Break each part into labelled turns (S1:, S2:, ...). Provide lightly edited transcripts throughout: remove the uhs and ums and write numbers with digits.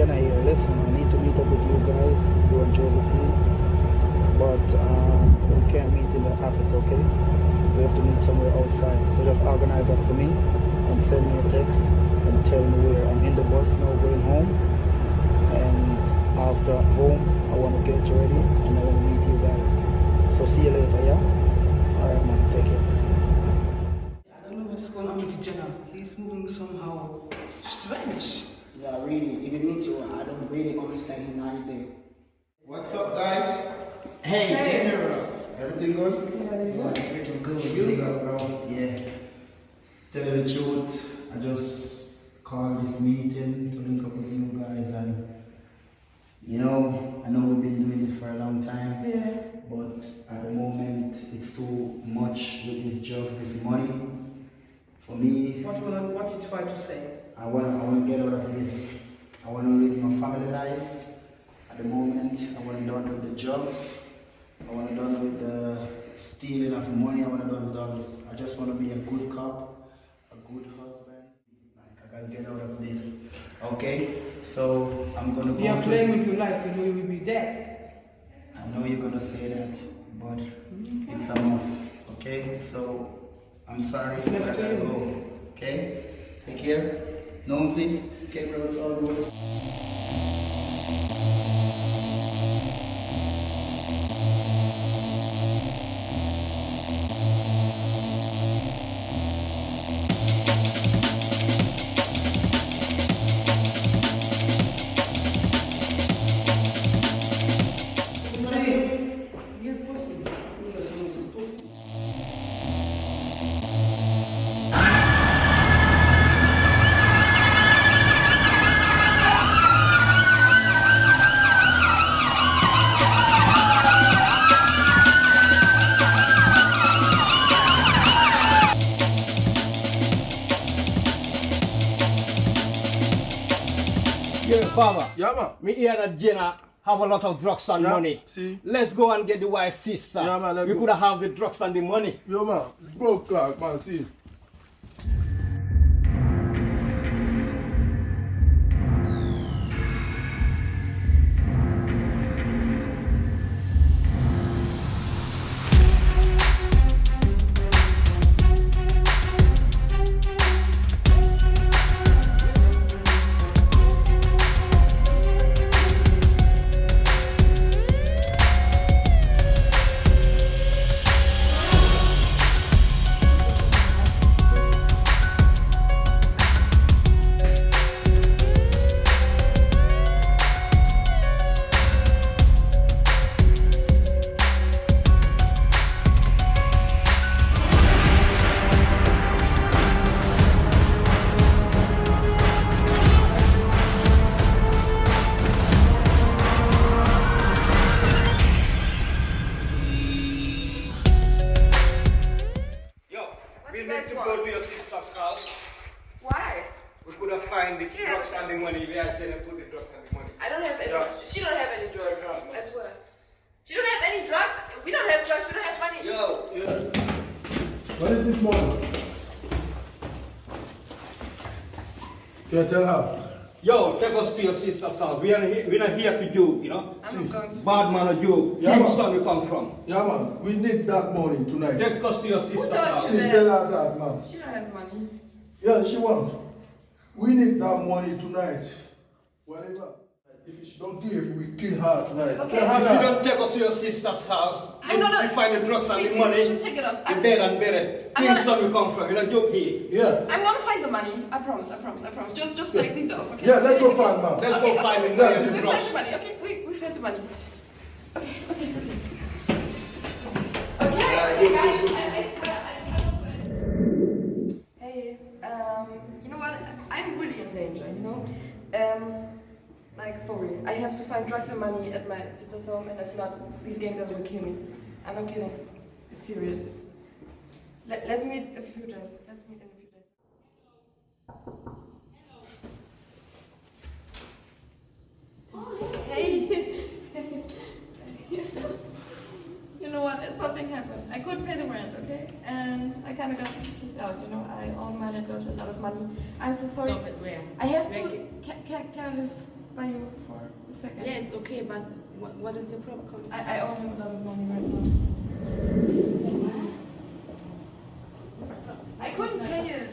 S1: Genna here. Listen, I need to meet up with you guys, you and Josephine, but we can't meet in the office, okay? We have to meet somewhere outside. So just organize that for me and send me a text and tell me where. I'm in the bus now going home, and after home I want to get ready and I want to meet you guys. So see you later, yeah? Alright man, take care.
S2: I don't know what's going on with Genna. He's moving somehow strange.
S3: Yeah, really, if you need to, I don't really understand him either.
S4: What's up, guys?
S3: Hey, General.
S4: Everything good?
S3: Yeah, everything good.
S4: You got bro?
S3: Yeah.
S4: Tell you the truth, I just called this meeting to link up with you guys, and you know, I know we've been doing this for a long time.
S2: Yeah.
S4: But at the moment, it's too much with these jobs, this money. For me,
S2: What you try to say?
S4: I want to get out of this. I want to live my family life. At the moment, I want to done with the jobs. I want to done with the stealing of money. I want to done with all this. I just want to be a good cop, a good husband. Like, I gotta get out of this. Okay? So I'm gonna go.
S2: You're playing with your life, you know you will be dead.
S4: I know you're gonna say that, but it's a must. Okay? So I'm sorry, but I gotta go. Okay? Take care. No, please. Okay, bro, it's all good.
S5: Yeah, Baba.
S6: Yeah, man.
S5: Me hear that Genna have a lot of drugs and
S6: Yeah,
S5: money.
S6: see?
S5: Let's go and get the wife's sister.
S6: Yeah, man, let's
S5: we
S6: go.
S5: could have the drugs and the money.
S6: Yo, man. Bro, Clark, man, see.
S5: Yo, we need to go to your sister's house.
S7: Why?
S5: We could have find the drugs and the money. Where Genna put the drugs and the money.
S7: I don't have any.
S5: Yeah.
S7: She don't have any drugs. I swear. She don't have any drugs. We don't have drugs. We don't have money.
S5: Yo,
S6: Yeah. What is this morning? Can I tell her?
S5: yo, take us to your sister's house. We're not here for you, you know.
S7: I'm not going.
S5: Bad man or you.
S6: Yeah,
S5: Kingston we come from.
S6: Yeah, man. We need that money tonight.
S5: Take us to your sister's
S7: told
S5: house.
S7: you?
S6: See, tell her that, man.
S7: She don't have money.
S6: Yeah, she wants. We need that money tonight. Whatever. If she don't give, we kill her tonight.
S7: Okay.
S6: Tell her
S5: If you
S6: that.
S5: don't take us to your sister's house,
S7: I'm gonna-
S5: you find the drugs and the
S7: Please,
S5: money.
S7: just take it up.
S5: You're dead and buried.
S7: I'm gonna-
S5: Kingston we come from. You're not joke here.
S6: Yeah.
S7: I'm gonna find the money. I promise. I promise. I promise. Just take these off, okay?
S6: Yeah, let's go find man.
S5: Let's
S7: Okay,
S5: go find the
S7: okay.
S5: money
S6: Yes,
S5: and
S7: We
S5: the
S7: find
S5: drugs.
S7: the money. Okay, we find the money. Okay. Okay, guys. I swear I'm good. Hey, you know what? I'm really in danger. You know, like for real. I have to find drugs and money at my sister's home, and if not, these gangs are gonna kill me. I'm not kidding. It's serious. Let's meet in a few days. Let's meet in a few days. Hey. You know what? Something happened. I couldn't pay the rent, okay? And I kind of got kicked out. You know, I owe my landlord a lot of money. I'm so sorry.
S8: Stop it, where?
S7: I have
S8: Make
S7: to.
S8: it.
S7: can I live by you for a second?
S8: Yeah, it's okay, but what is your problem?
S7: I owe him a lot of money right now. I couldn't pay it.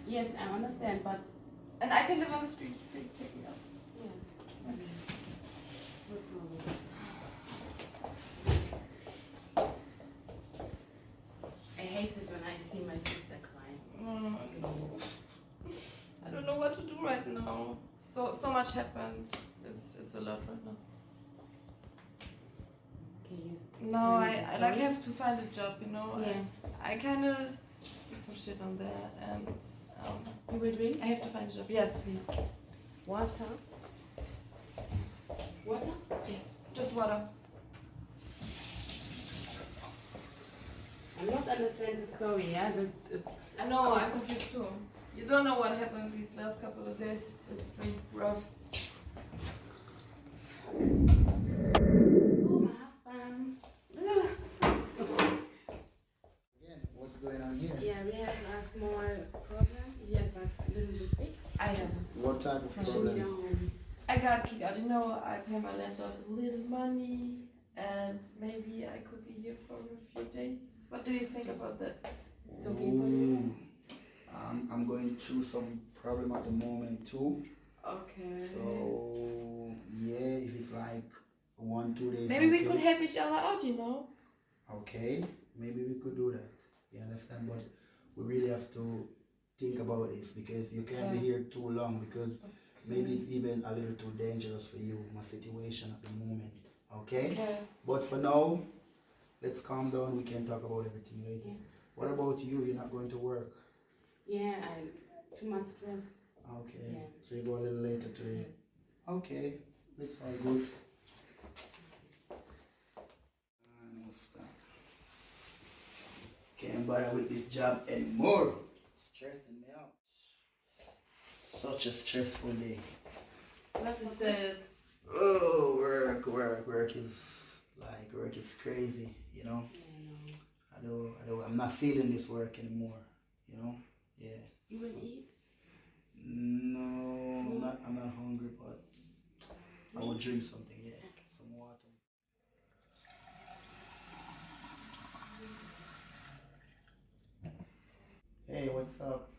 S8: Yes, I understand, but
S7: And I can live on the street. Please pick me up.
S8: yeah. Okay. No problem. I hate this when I see my sister crying.
S7: I don't know what to do right now. So much happened. It's a lot right now.
S8: Can you?
S7: No,
S8: tell me
S7: I
S8: the
S7: like
S8: story?
S7: have to find a job, you know.
S8: Yeah.
S7: I kind of did some shit on there, and
S8: You will drink?
S7: I have to find a job. Yes, please.
S8: Water? Water?
S7: Yes, just water.
S8: I'm not understand the story, yeah? It's
S7: I know, I'm confused too. You don't know what happened these last couple of days. It's been rough.
S8: Oh, my husband.
S4: Again, what's going on here?
S8: Yeah, we have a small problem.
S7: Yes.
S8: But a little bit big.
S7: I have.
S4: What type of
S8: Should we
S4: problem?
S8: go home?
S7: I got kicked out. You know, I pay my landlord a little money, and maybe I could be here for a few days. What do you think about that?
S8: It's okay for you?
S4: I'm going through some problem at the moment too.
S7: Okay.
S4: So yeah, if it's like 1-2 days.
S7: Maybe we
S4: okay.
S7: could help each other out, you know?
S4: Okay, maybe we could do that. You understand? But we really have to think about this because you can't be here too long because maybe it's even a little too dangerous for you, my situation at the moment. Okay?
S7: Okay.
S4: But for now, let's calm down. We can talk about everything later.
S8: Yeah.
S4: What about you? You're not going to work?
S8: Yeah, I too much stress.
S4: Okay.
S8: Yeah.
S4: So you go a little later today. Okay. That's all good. No stop. Can't bother with this job anymore. Stressing me out. Such a stressful day.
S7: What is it?
S4: Oh, work is crazy, you know.
S8: Yeah, no.
S4: I'm not feeling this work anymore, you know. Yeah.
S8: You will eat?
S4: No, I'm not hungry, but I will drink something, yeah. Some water. Hey, what's up?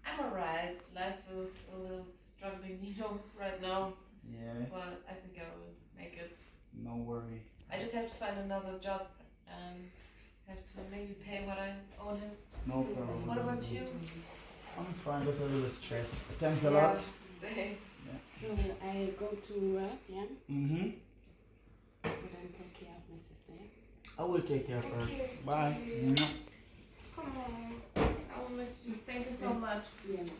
S7: I'm alright. Life is a little struggling, you know, right now.
S4: Yeah,
S7: But I think I will make it.
S4: no worry.
S7: I just have to find another job and have to maybe pay what I owe him.
S4: No problem.
S7: What about you?
S4: I'm fine, just a little stressed. Thanks a
S7: Yeah,
S4: lot.
S7: same.
S8: So I go to work, yeah?
S4: Mm-hmm.
S8: So then take care of my sister, yeah?
S4: I will take care of her.
S7: Okay,
S4: Bye.
S7: see you. Come on. I will miss you. Thank you so much.
S8: Yeah, no problem.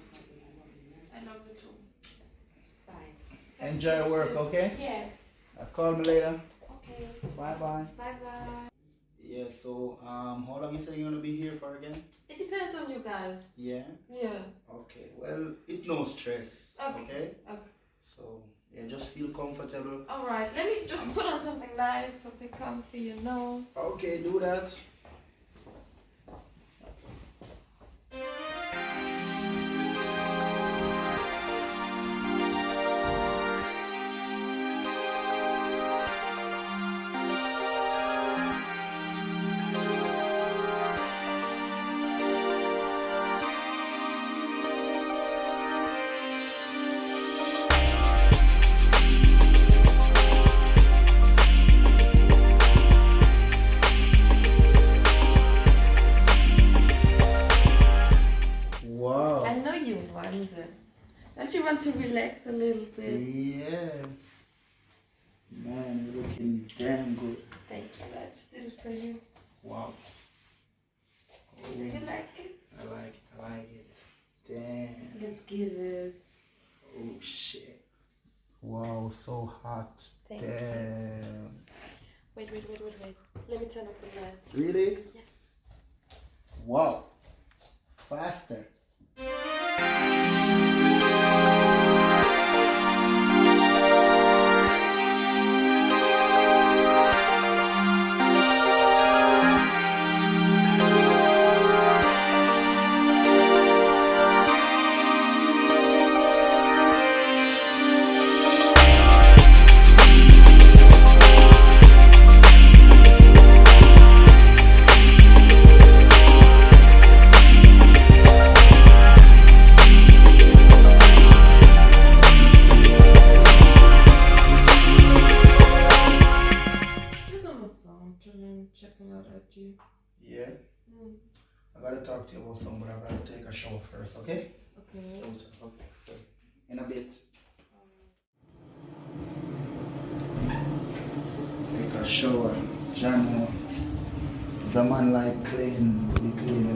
S8: I love you, yeah?
S7: I love you too.
S8: Bye.
S4: Enjoy your work, okay?
S8: Yeah.
S4: Call me later.
S8: Okay.
S4: Bye bye.
S7: Bye bye.
S4: Yeah, so how long you say you're gonna be here for again?
S7: It depends on you guys.
S4: Yeah.
S7: Yeah.
S4: Okay. Well, it's no stress.
S7: Okay. Okay.
S4: So yeah, just feel comfortable.
S7: Alright, let me just put on something nice, something comfy, you know.
S4: Okay, do that. Wow.
S7: I know you want it. Don't you want to relax a little bit?
S4: Yeah. Man, you're looking damn good.
S7: Thank you, I just did it for you.
S4: Wow.
S7: Do you like it?
S4: I like it. I like it. Damn.
S7: Let's get it.
S4: Oh shit. Wow, so hot.
S7: Thank you.
S4: Damn.
S7: Wait. Let me turn up the light.
S4: Really?
S7: Yeah.
S4: Wow. Faster. I gotta talk to you about something, but I gotta take a shower first, okay?
S7: Okay.
S4: Okay. In a bit. Take a shower. Genna is a man like clean, be clean.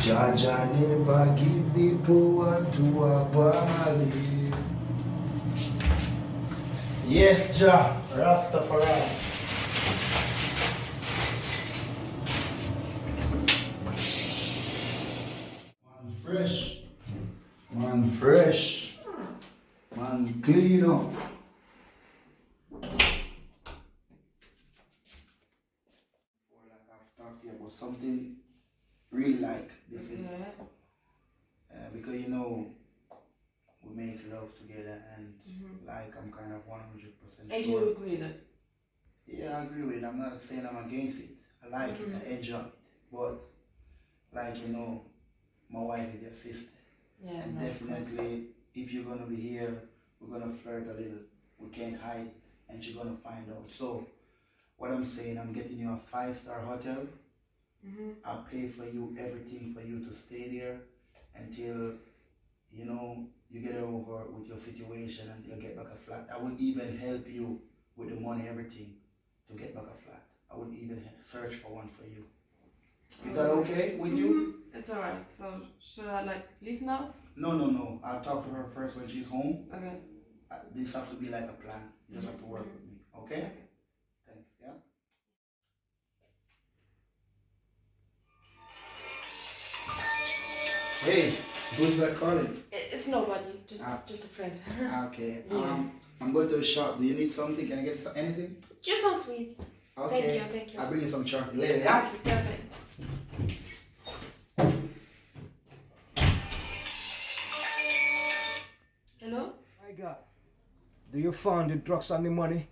S4: Jaja never give the power to a body. Yes, Jah, Rastafari. Man fresh, man fresh, man clean up. Like I've talked to you about something really like this is because you know we make love together and like I'm kind of 100%
S7: And
S4: sure.
S7: you agree that?
S4: Yeah, I agree with it. I'm not saying I'm against it. I like it, I enjoy it. But like you know, my wife is your sister.
S7: Yeah.
S4: And
S7: no,
S4: definitely if you're gonna be here, we're gonna flirt a little. We can't hide it and she's gonna find out. So what I'm saying, I'm getting you a 5-star hotel. I'll pay for you everything for you to stay there until you know you get over with your situation until you get back a flat. I will even help you with the money, everything to get back a flat. I will even search for one for you. Is that okay with you?
S7: It's alright. So should I like leave now?
S4: No. I'll talk to her first when she's home.
S7: Okay.
S4: This have to be like a plan. You just have to work with me. Okay? Thanks. Yeah. Hey, who's that calling?
S7: It's nobody. Just a friend.
S4: Okay.
S7: Yeah.
S4: I'm going to the shop. Do you need something? Can I get anything?
S7: Just some sweets.
S4: Okay.
S7: Thank you.
S4: I'll bring you some chocolate later. Yeah.
S7: Perfect. Hello?
S5: My God. Do you find the drugs and the money?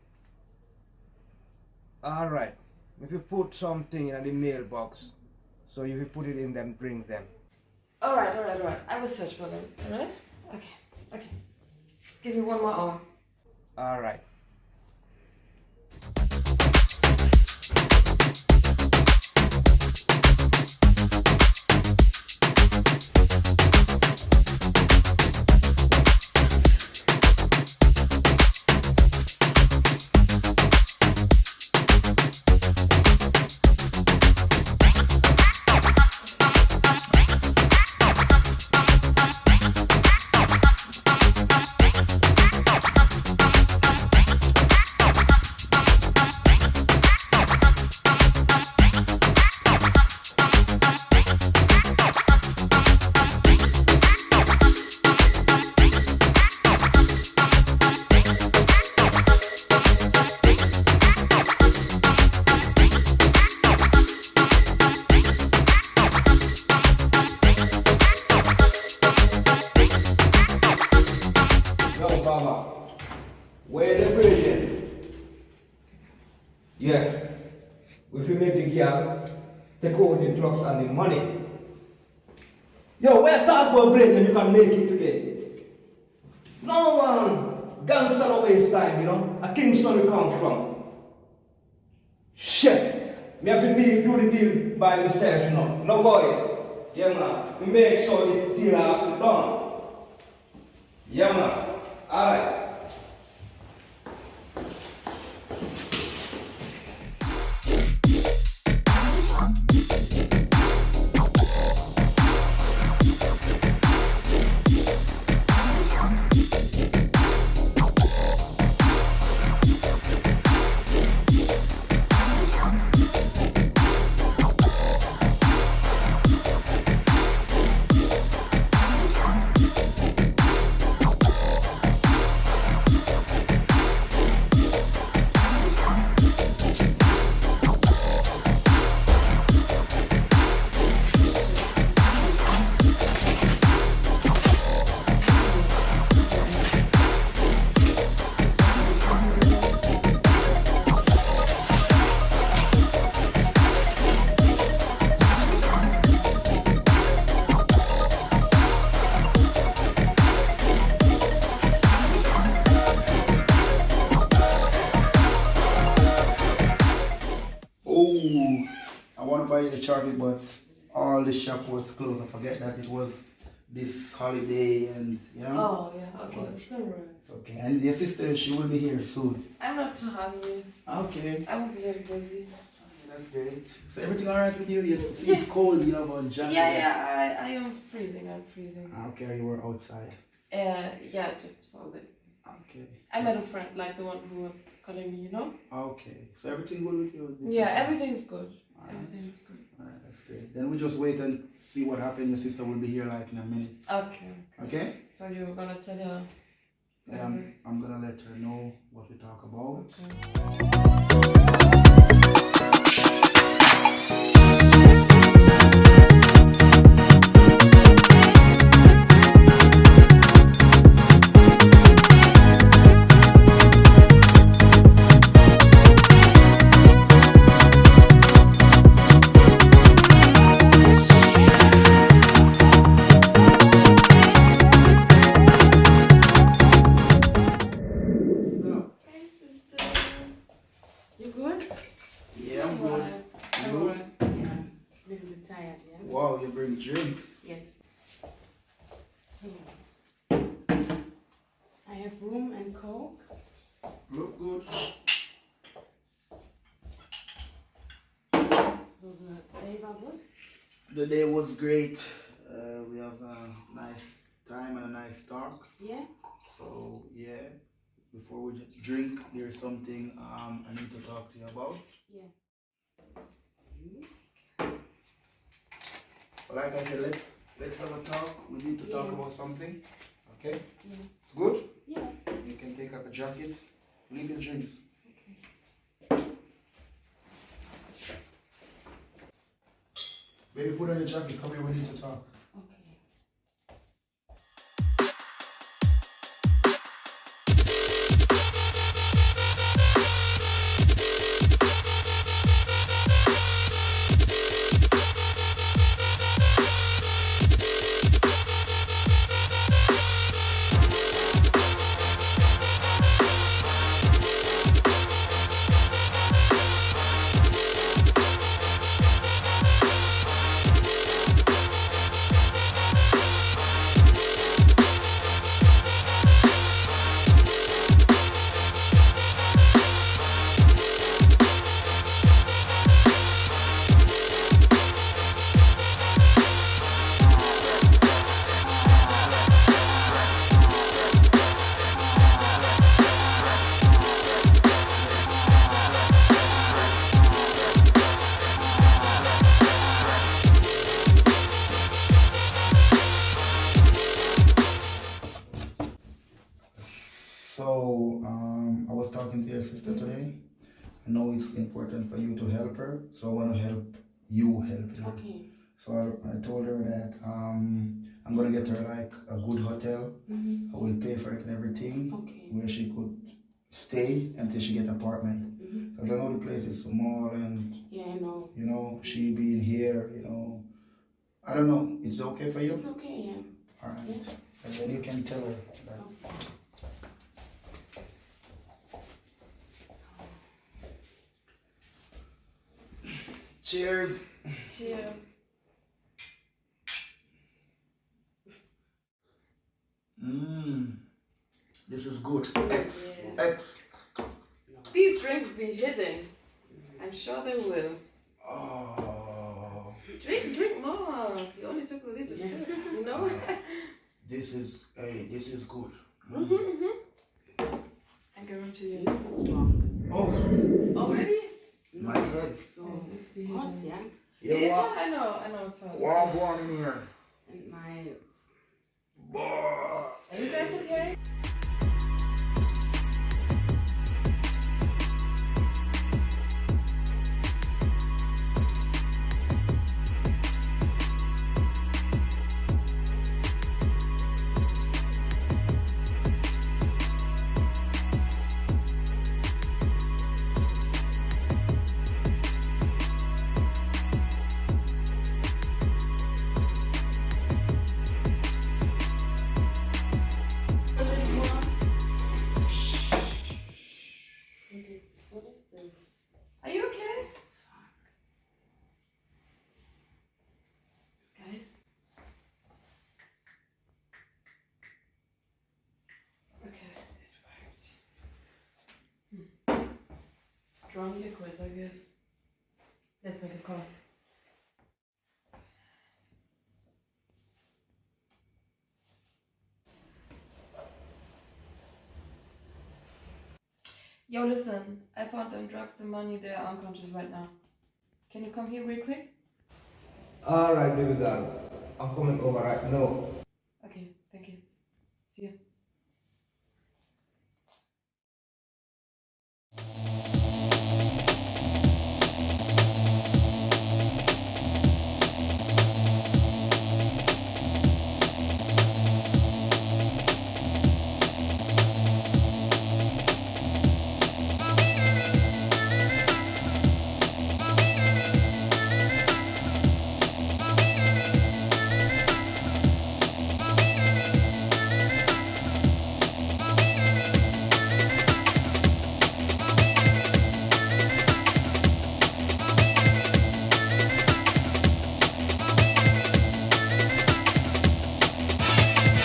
S5: Alright. If you put something in the mailbox, so if you put it in them, brings them.
S7: Alright. I will search for them. Alright? Okay. Give me 1 more hour.
S5: Alright. Where the bridge? Yeah. If you make the girl take over the drugs and the money. Yo, where talk about bridge and you can make it today? No man, gangster no waste time, you know. A Kingston we come from. Shit. Me have to do the deal by myself, you know. No worry. Yeah man. We make sure this deal have to done. Yeah man. Alright.
S4: buy you the chocolate, but all the shop was closed. I forget that it was this holiday and you know.
S7: Oh, yeah, okay.
S4: But
S7: It's alright.
S4: it's okay. And your sister, she will be here soon.
S7: I'm not too hungry.
S4: Okay.
S7: I was very busy.
S4: That's great. So everything alright with you? You see it's cold, you have on jacket.
S7: Yeah, I am freezing. I'm freezing.
S4: Okay, you were outside.
S7: Yeah, just for the.
S4: Okay.
S7: I met a friend, like the one who was calling me, you know?
S4: Okay. So everything good with you?
S7: Yeah, everything's good.
S4: Alright.
S7: Everything's good.
S4: Alright, that's great. Then we just wait and see what happens. Your sister will be here like in a minute.
S7: Okay.
S4: Okay?
S7: So you're gonna tell her?
S4: I'm gonna let her know what we talk about.
S7: Okay. Hey, sister. You good?
S4: Yeah, I'm good.
S7: I'm
S4: You?
S7: alright.
S8: Yeah, a little bit tired, yeah?
S4: Wow, you bring drinks.
S8: Yes. So, I have rum and coke.
S4: Look good.
S8: So the flavor good?
S4: The day was great. We have a nice time and a nice talk.
S8: Yeah?
S4: So yeah, before we just drink, there's something I need to talk to you about.
S8: Yeah.
S4: But like I said, let's have a talk. We need to talk
S8: Yeah.
S4: about something. Okay?
S8: Yeah.
S4: It's good?
S8: Yeah.
S4: You can take off a jacket. Leave your drinks. Baby, put on your jacket. Come here, we need to talk.
S8: Okay.
S4: So, I was talking to your sister today. I know it's important for you to help her, so I want to help you help her.
S8: Okay.
S4: So I told her that I'm gonna get her like a good hotel.
S8: Mm-hmm.
S4: I will pay for it and everything,
S8: Okay.
S4: where she could stay until she get apartment.
S8: Mm-hmm.
S4: Cause I know the place is small and
S8: Yeah, I know.
S4: you know she being here, you know, I don't know. It's okay for you?
S8: It's okay, yeah.
S4: All right.
S8: Yeah.
S4: And then you can tell her that.
S8: Okay.
S4: Cheers.
S7: Cheers.
S4: This is good. X.
S7: Yeah.
S4: X.
S7: These drinks be hitting. I'm sure they will.
S4: Oh.
S7: Drink more. You only took a little sip, you know?
S4: This is good.
S7: I guarantee you.
S4: Oh,
S7: Already?
S4: my head.
S8: So
S7: Let's be
S8: hot,
S7: hitting.
S8: yeah?
S7: It's
S4: Yeah,
S7: hot, I know it's hot.
S4: warm, warm in here.
S8: And my
S4: Boy.
S7: Are you guys okay? strong liquid, I guess. Let's make a call. Yo, listen, I found them drugs, the money, they're unconscious right now. Can you come here real quick?
S5: Alright, baby girl. I'm coming over right now.
S7: Okay, thank you. See you.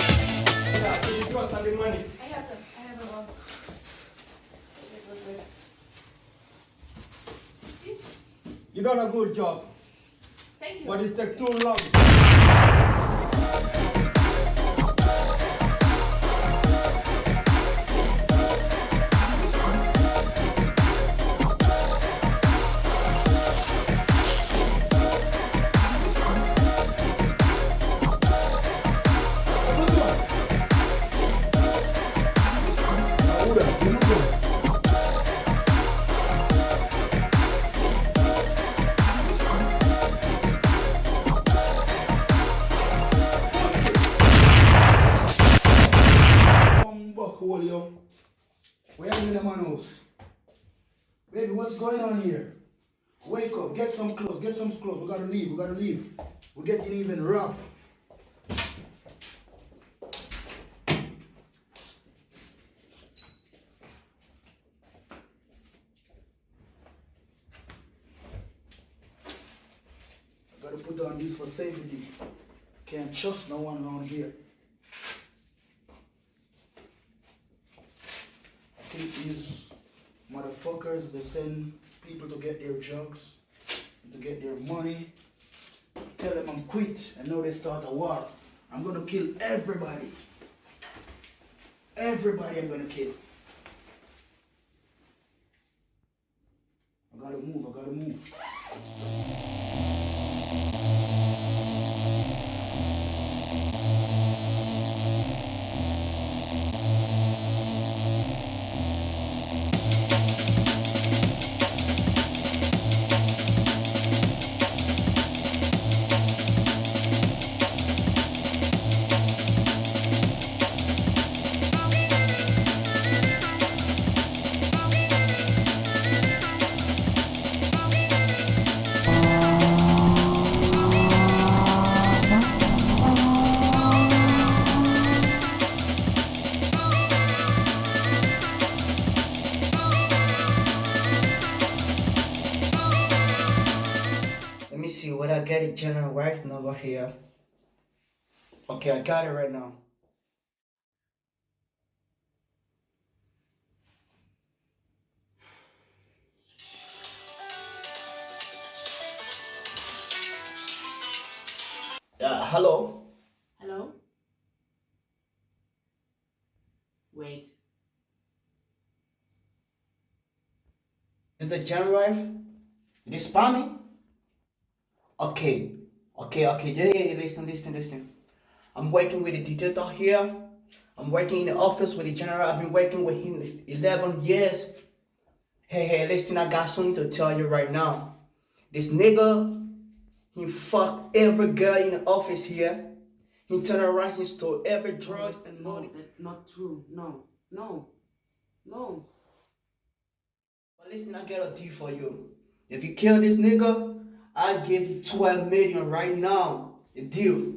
S5: The drugs and the money.
S7: I have them. I have them all. Wait. See?
S5: You done a good job,
S7: Thank you.
S5: but it took too long.
S6: Come back, hold you. Where are you in the man house? Baby, what's going on here? Wake up, get some clothes, We gotta leave. We're getting even rough. I gotta put on this for safety. Can't trust no one around here. I think these motherfuckers, they send people to get their drugs, to get their money. Tell them I'm quit, and now they start a war. I'm gonna kill everybody. Everybody I'm gonna kill. I gotta move. Let me see what I get it Genna wife number here. Okay, I got it right now. Hello?
S8: Hello? Wait.
S3: Is the Genna wife? It is spamming? Okay. Yeah, listen. I'm working with the detective here. I'm working in the office with the general. I've been working with him 11 years. Hey, listen, I got something to tell you right now. This nigga, he fucked every girl in the office here. He turned around, he stole every drugs and
S8: No,
S3: money.
S8: that's not true. No.
S3: But listen, I got a deal for you. If you kill this nigga, I'll give you 12 million right now. A deal.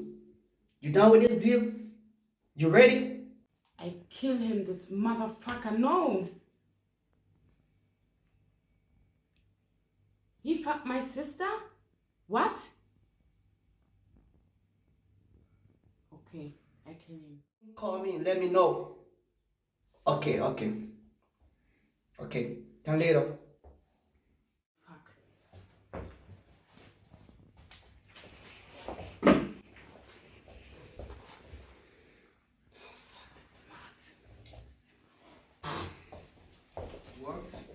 S3: You done with this deal? You ready?
S8: I kill him, this motherfucker. No. He fucked my sister? What? Okay, I kill him.
S3: Call me and let me know. Okay. Then later.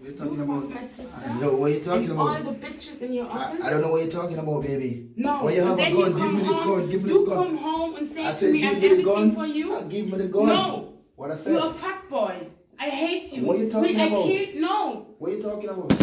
S6: What you
S8: You
S6: talking
S8: fuck
S6: about?
S8: my sister.
S6: Yo, what you talking
S8: and
S6: about?
S8: all the bitches in your office.
S6: I don't know what you're talking about, baby.
S8: No.
S6: Why you have
S8: and
S6: a
S8: then
S6: gun?
S8: you
S6: Give
S8: come
S6: me this
S8: home.
S6: gun. Give me
S8: You
S6: this gun.
S8: come home and say
S6: I
S8: to
S6: said,
S8: me,
S6: give
S8: I'm
S6: me the
S8: everything
S6: gun.
S8: for you.
S6: Give me the gun.
S8: No.
S6: What I said?
S8: You're a fuck boy. I hate you.
S6: What you talking
S8: I
S6: about?
S8: killed. No.
S6: What you talking about?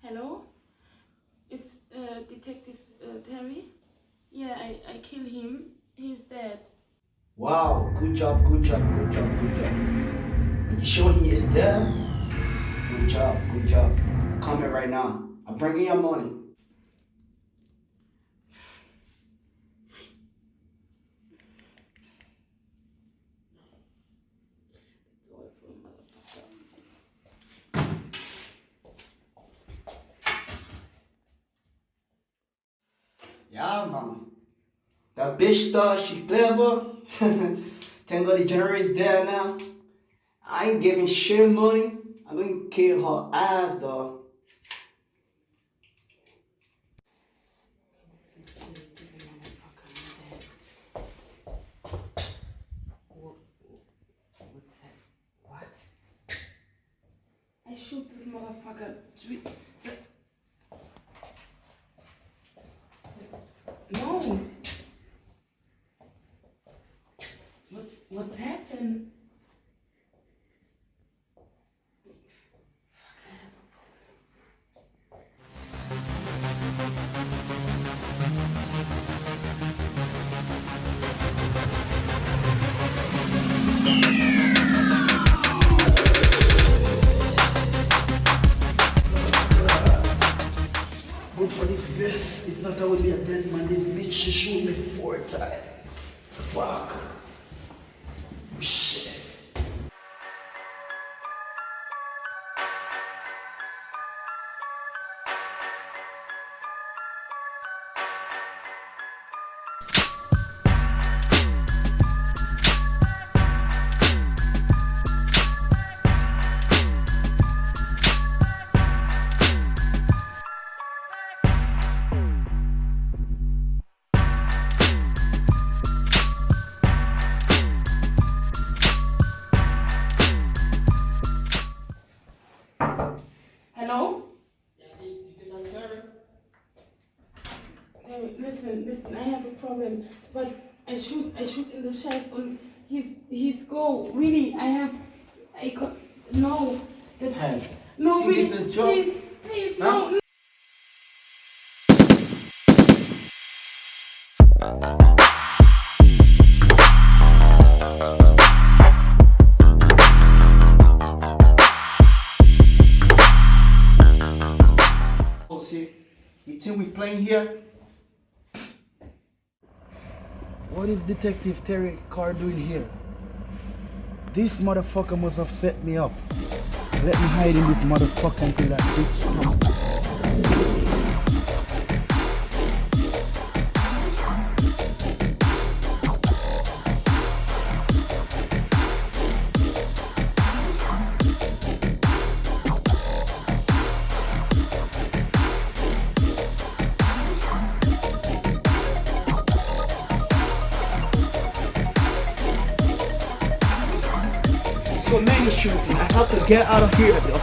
S8: Hello? It's Detective Terry. Yeah, I killed him. He's dead.
S3: Wow, good job, good job, good job, good job. Are you sure he is there? Good job, good job. Come here right now. I'm bringing your money. Yeah, man. That bitch thought she clever. Tango the Genna is there now. I ain't giving shit money. I'm gonna kill her ass, dog.
S8: What? I shoot this motherfucker. No. What's happened?
S6: Good for this vest. If not, I will be a dead man. This bitch, she shoot me 4 times. Fuck. Shit.
S8: Hello? Terry, listen, I have a problem. But I shoot in the chest and he's go. Really, no.
S3: Hey,
S8: No,
S3: think
S8: really,
S3: it's a joke?
S8: please,
S3: Huh?
S8: no.
S3: Oh, see, you think we playing here?
S6: What is Detective Terry Carr doing here? This motherfucker must have set me up. Let me hide in this motherfucker until that bitch comes.
S3: So many shooting. I have to get out of here, though,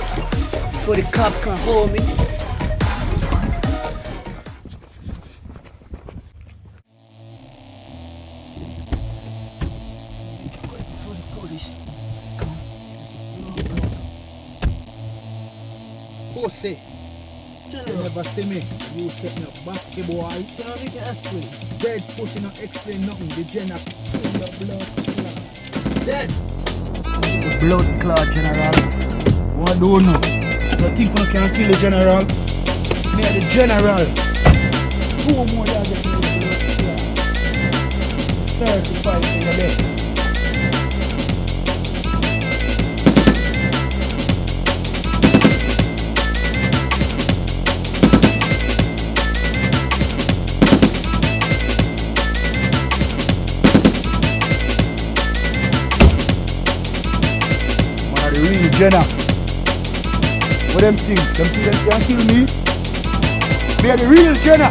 S3: before the cops can hold me. Before the police come.
S6: Pussy. You never see me. You set me up back, boy. You can't make it explain. Dead pussy not explain nothing. The Genna kill the blood. Dead. The blood clot general. What do you know? You think we can kill the general? Me are the general. 2 more years to the blood clot. 35 in the dead. The real Genna. What them think? Them think them can kill me? Me are the real Genna.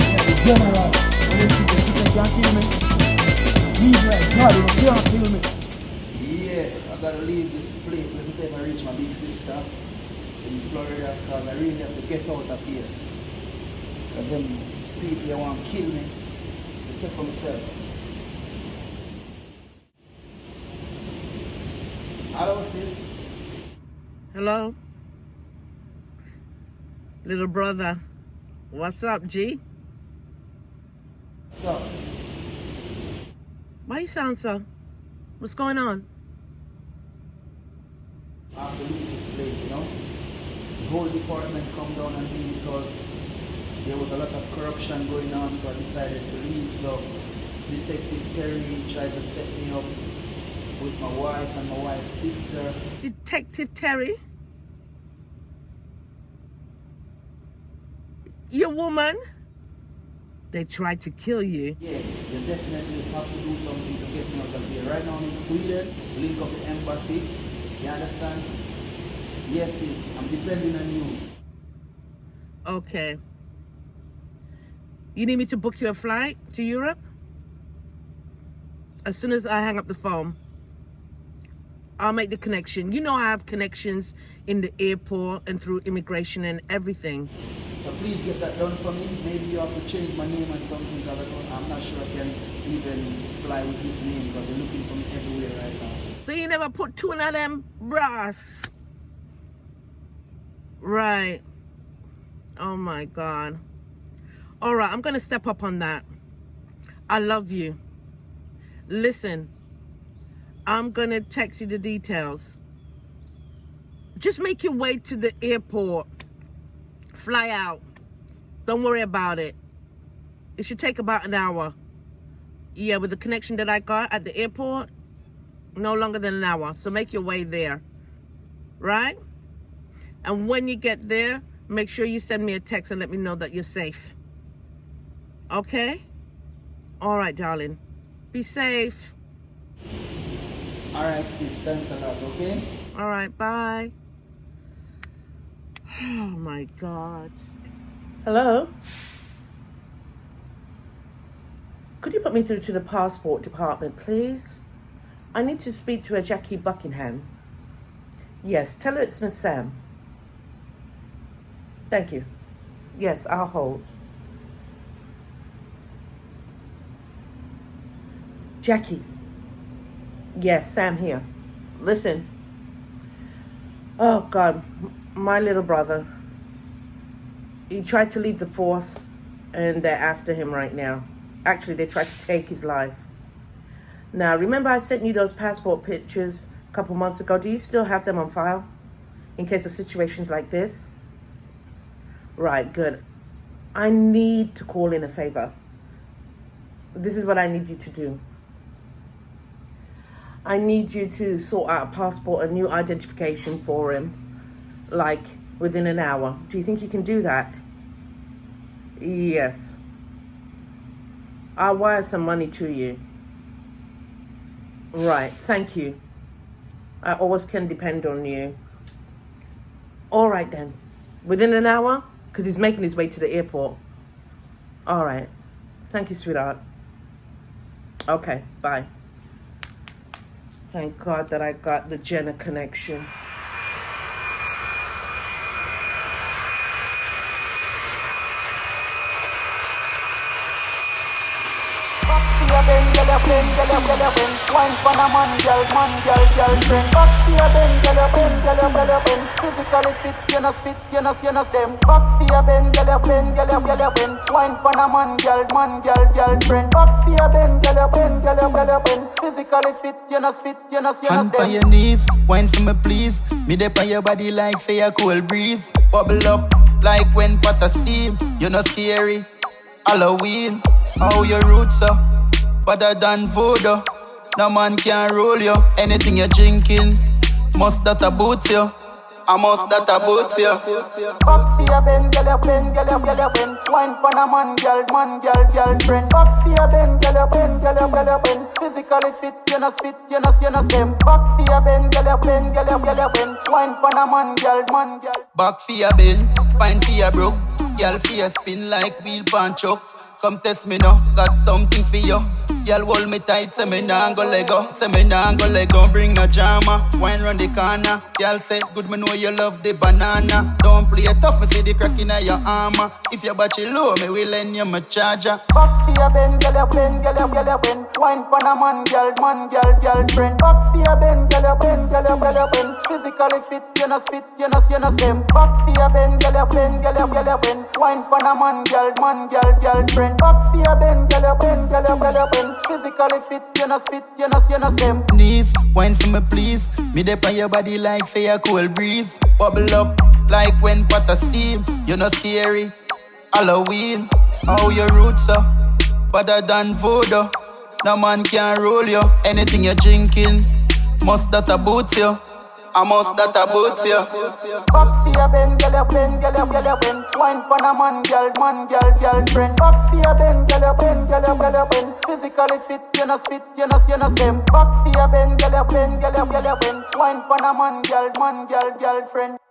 S6: Me are the general. What them think them can kill me? Me like God, they can't kill me. Yeah, I gotta leave this place. Let me say if I reach my big sister in Florida, because I really have to get out of here. Because them people that want to kill me, to take on myself. Hello, sis.
S9: Hello? Little brother. What's up, G?
S6: What's up?
S9: Why you sound so? What's going on?
S6: I have to leave this place, you know? The whole department come down on me because there was a lot of corruption going on, so I decided to leave. So Detective Terry tried to set me up with my wife and my wife's sister.
S9: Detective Terry? Your woman? They tried to kill you.
S6: Yeah, they definitely have to do something to get me out of here. Right now I'm in Sweden, link up the embassy. You understand? Yes, sis, I'm depending on you.
S9: Okay. You need me to book you a flight to Europe? As soon as I hang up the phone, I'll make the connection. You know I have connections in the airport and through immigration and everything.
S6: So please get that done for me. Maybe you have to change my name and something because I'm not sure I can even fly with this name because they're looking for me everywhere right now.
S9: So you never put two of them brass? Right. Oh my God. All right, I'm going to step up on that. I love you. Listen, I'm going to text you the details. Just make your way to the airport. Fly out. Don't worry about it. It should take about an hour. Yeah, with the connection that I got at the airport, no longer than an hour. So make your way there. Right? And when you get there, make sure you send me a text and let me know that you're safe. Okay? All right, darling. Be safe.
S6: All right, sis. Thanks a lot, okay?
S9: All right, bye. Oh, my God. Hello? Could you put me through to the passport department, please? I need to speak to a Jackie Buckingham. Yes, tell her it's Miss Sam. Thank you. Yes, I'll hold. Jackie. Yes, Sam here. Listen. Oh, God. My little brother. He tried to leave the force, and they're after him right now. Actually, they tried to take his life. Now, remember I sent you those passport pictures a couple months ago? Do you still have them on file in case of situations like this? Right, good. I need to call in a favor. This is what I need you to do. I need you to sort out a passport, a new identification for him, like within an hour. Do you think you can do that? Yes. I'll wire some money to you. Right, thank you. I always can depend on you. All right then. Within an hour? Because he's making his way to the airport. All right. Thank you, sweetheart. Okay, bye. Thank God that I got the Genna connection.
S10: Up to your
S6: girl you bend, girl you bend. Wine for a man, girl friend. Back for your bend, girl you bend, girl you bend. Physically fit, you know fit, you know them. Back for your bend, girl you bend, girl you bend. Wine for a man, girl friend. Back for your bend, girl you bend, girl you bend. Physically fit, you know them.
S4: Hand on your knees, wine for me please. Me dip on your body like say a cool breeze. Bubble up like when pot a steam. You know scary. Halloween, how your roots are better than voodoo. No man can roll you. Anything you're drinking, must that a boots you. I must that a boots you.
S6: Back for your bend, girl you bend, girl you bend. Wine for a man, girl friend. Back for your bend, girl you bend, girl you bend. Physically fit, you know them. Back for your bend, girl you bend, girl you bend. Wine for a man, girl.
S4: Back for your bend, spine for your broke. Girl for your spin like wheel pan choke. Come test me now, got something for you. Girl hold me tight, say me nah go let go. Say me nah go let go, bring no drama. Wine round the corner. Girl say good, me know you love the banana. Don't play it tough, me see the crack in your armor. If your battery low, me will lend you my charger.
S6: Back for your bend, girl you bend, girl you bend. Wine for a man, girl friend. Back for your bend, girl you bend, girl you bend. Physically fit, you know them. Back for your bend, girl you bend, girl you bend. Wine for a man, girl friend. Back for your bend, girl you bend, girl you bend. Physically fit, you know them.
S4: Knees, wine for me please. Me dip on your body like say a cool breeze. Bubble up like when pot a steam. You know scary. Halloween, how your roots are better than voodoo. No man can roll you. Anything you're drinking, must that a boots you. I must that a boots you.
S6: Back for your bend, girl you bend, girl you bend. Wine for a man, girl friend. Back for your bend, girl you bend, girl you bend. Physically fit, you know them. Back for your bend, girl you bend, girl you bend. Wine for a man, girl friend.